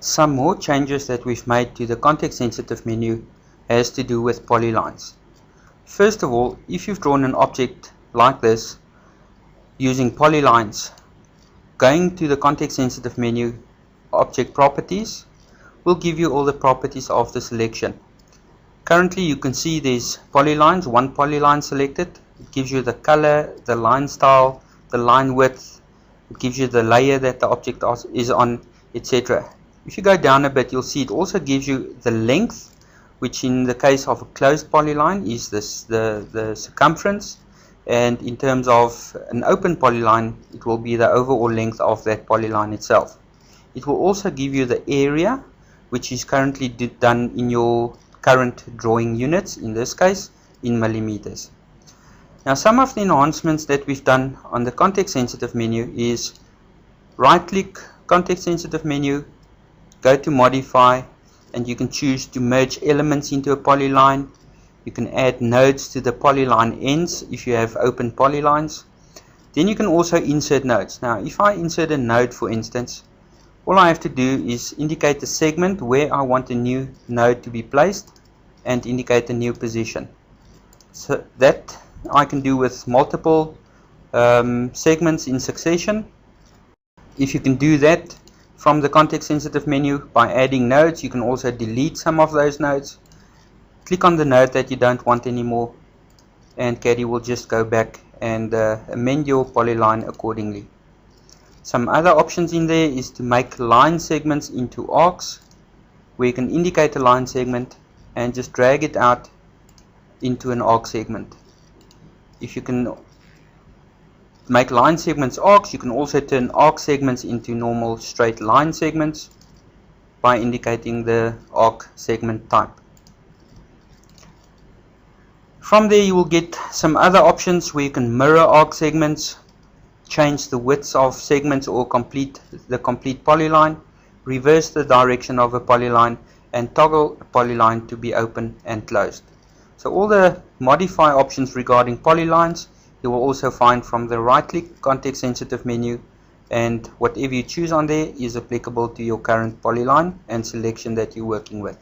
Some more changes that we've made to the context sensitive menu has to do with polylines. First of all, if you've drawn an object like this using polylines, going to the context sensitive menu, object properties, will give you all the properties of the selection. Currently you can see there's polylines, one polyline selected. It gives you the color, the line style, the line width, it gives you the layer that the object is on, etc. If you go down a bit, you'll see it also gives you the length, which in the case of a closed polyline is the circumference, and in terms of an open polyline it will be the overall length of that polyline itself. It will also give you the area, which is currently done in your current drawing units, in this case in millimeters. Now, some of the enhancements that we've done on the context sensitive menu is right click context sensitive menu, go to modify, and you can choose to merge elements into a polyline. You can add nodes to the polyline ends if you have open polylines. Then you can also insert nodes. Now if I insert a node, for instance, all I have to do is indicate the segment where I want a new node to be placed and indicate a new position. So that I can do with multiple segments in succession. If you can do that from the context sensitive menu by adding nodes, you can also delete some of those nodes. Click on the node that you don't want anymore, and CADI will just go back and amend your polyline accordingly. Some other options in there is to make line segments into arcs, where you can indicate a line segment and just drag it out into an arc segment. If you can make line segments arcs, you can also turn arc segments into normal straight line segments by indicating the arc segment type. From there you will get some other options where you can mirror arc segments, change the widths of segments or the complete polyline, reverse the direction of a polyline, and toggle a polyline to be open and closed. So all the modify options regarding polylines you will also find from the right click context sensitive menu, and whatever you choose on there is applicable to your current polyline and selection that you're working with.